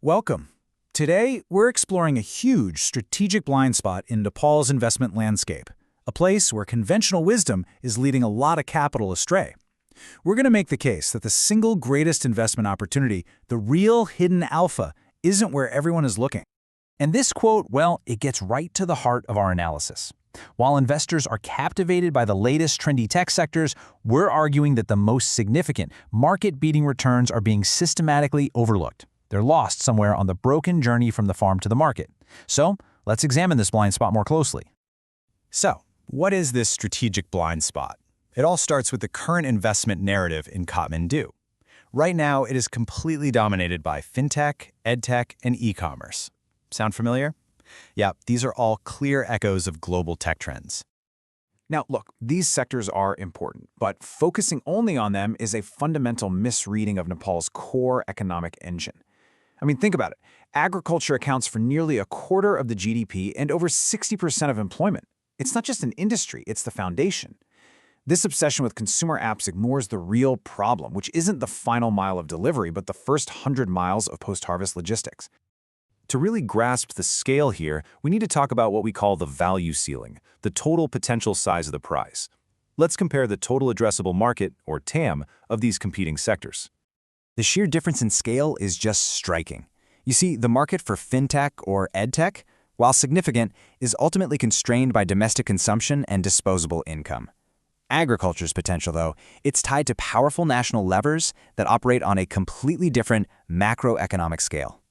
Welcome. Today, we're exploring a huge strategic blind spot in Nepal's investment landscape, a place where conventional wisdom is leading a lot of capital astray. We're going to make the case that the single greatest investment opportunity, the real hidden alpha, isn't where everyone is looking. And this quote, well, it gets right to the heart of our analysis. While investors are captivated by the latest trendy tech sectors, we're arguing that the most significant, market-beating returns are being systematically overlooked. They're lost somewhere on the broken journey from the farm to the market. So, let's examine this blind spot more closely. So, what is this strategic blind spot? It all starts with the current investment narrative in Kathmandu. Right now, it is completely dominated by fintech, edtech, and e-commerce. Sound familiar? Yeah, these are all clear echoes of global tech trends. Now, look, these sectors are important, but focusing only on them is a fundamental misreading of Nepal's core economic engine. I mean, think about it. Agriculture accounts for nearly a quarter of the GDP and over 60% of employment. It's not just an industry, it's the foundation. This obsession with consumer apps ignores the real problem, which isn't the final mile of delivery, but the first 100 miles of post-harvest logistics. To really grasp the scale here, we need to talk about what we call the value ceiling, the total potential size of the prize. Let's compare the total addressable market, or TAM, of these competing sectors. The sheer difference in scale is just striking. You see, the market for fintech or edtech, while significant, is ultimately constrained by domestic consumption and disposable income. Agriculture's potential, though, it's tied to powerful national levers that operate on a completely different macroeconomic scale.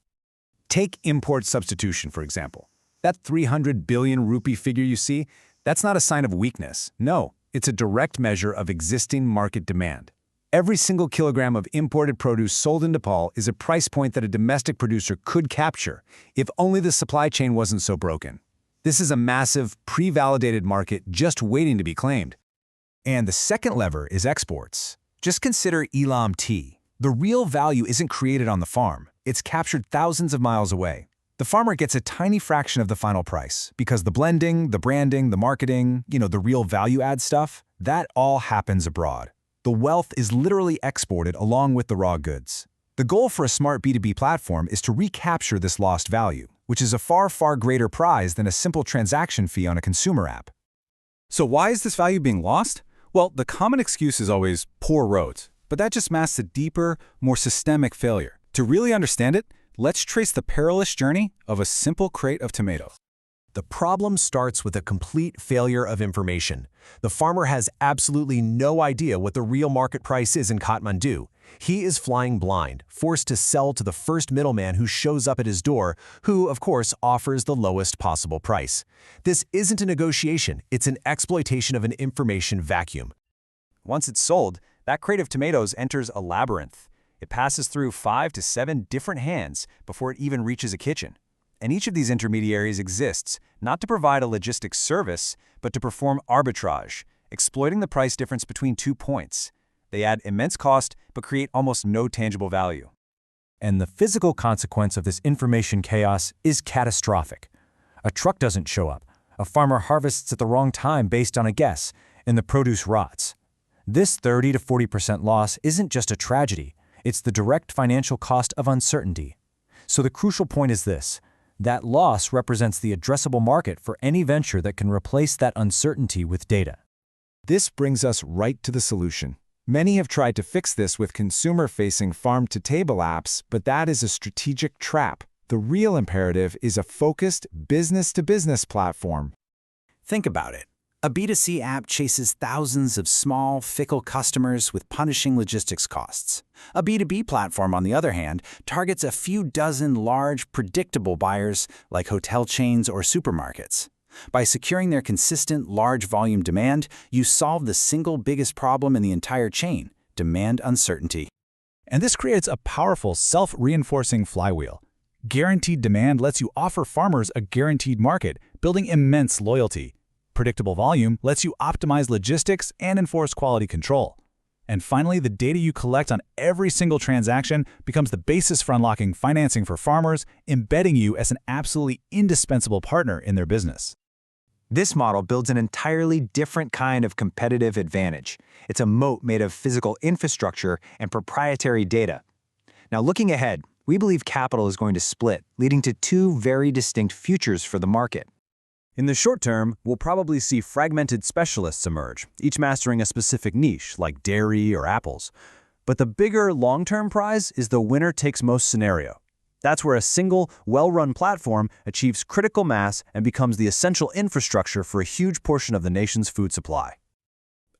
Take import substitution, for example. That 300 billion rupee figure you see, that's not a sign of weakness. No, it's a direct measure of existing market demand. Every single kilogram of imported produce sold in Nepal is a price point that a domestic producer could capture if only the supply chain wasn't so broken. This is a massive, pre-validated market just waiting to be claimed. And the second lever is exports. Just consider Elam tea. The real value isn't created on the farm. It's captured thousands of miles away. The farmer gets a tiny fraction of the final price because the blending, the branding, the marketing, the real value-add stuff, that all happens abroad. The wealth is literally exported along with the raw goods. The goal for a smart B2B platform is to recapture this lost value, which is a far, far greater prize than a simple transaction fee on a consumer app. So why is this value being lost? Well, the common excuse is always poor roads, but that just masks a deeper, more systemic failure. To really understand it, let's trace the perilous journey of a simple crate of tomatoes. The problem starts with a complete failure of information. The farmer has absolutely no idea what the real market price is in Kathmandu. He is flying blind, forced to sell to the first middleman who shows up at his door, who, of course, offers the lowest possible price. This isn't a negotiation, it's an exploitation of an information vacuum. Once it's sold, that crate of tomatoes enters a labyrinth. It passes through 5 to 7 different hands before it even reaches a kitchen. And each of these intermediaries exists not to provide a logistics service, but to perform arbitrage, exploiting the price difference between 2 points. They add immense cost, but create almost no tangible value. And the physical consequence of this information chaos is catastrophic. A truck doesn't show up, a farmer harvests at the wrong time based on a guess, and the produce rots. This 30 to 40% loss isn't just a tragedy, it's the direct financial cost of uncertainty. So the crucial point is this. That loss represents the addressable market for any venture that can replace that uncertainty with data. This brings us right to the solution. Many have tried to fix this with consumer-facing farm-to-table apps, but that is a strategic trap. The real imperative is a focused business-to-business platform. Think about it. A B2C app chases thousands of small, fickle customers with punishing logistics costs. A B2B platform, on the other hand, targets a few dozen large, predictable buyers like hotel chains or supermarkets. By securing their consistent, large-volume demand, you solve the single biggest problem in the entire chain: demand uncertainty. And this creates a powerful, self-reinforcing flywheel. Guaranteed demand lets you offer farmers a guaranteed market, building immense loyalty. Predictable volume lets you optimize logistics and enforce quality control. And finally, the data you collect on every single transaction becomes the basis for unlocking financing for farmers, embedding you as an absolutely indispensable partner in their business. This model builds an entirely different kind of competitive advantage. It's a moat made of physical infrastructure and proprietary data. Now, looking ahead, We believe capital is going to split, leading to two very distinct futures for the market. In the short term, we'll probably see fragmented specialists emerge, each mastering a specific niche, like dairy or apples. But the bigger long-term prize is the winner-takes-most scenario. That's where a single, well-run platform achieves critical mass and becomes the essential infrastructure for a huge portion of the nation's food supply.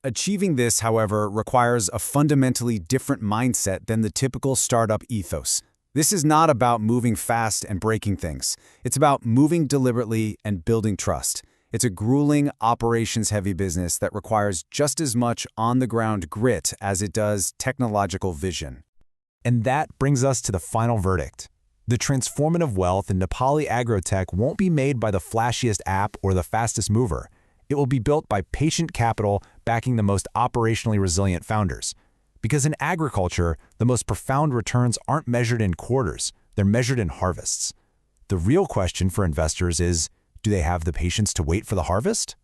Achieving this, however, requires a fundamentally different mindset than the typical startup ethos. This is not about moving fast and breaking things. It's about moving deliberately and building trust. It's a grueling, operations-heavy business that requires just as much on-the-ground grit as it does technological vision. And that brings us to the final verdict. The transformative wealth in Nepali Agrotech won't be made by the flashiest app or the fastest mover. It will be built by patient capital backing the most operationally resilient founders. Because in agriculture, the most profound returns aren't measured in quarters, they're measured in harvests. The real question for investors is, do they have the patience to wait for the harvest?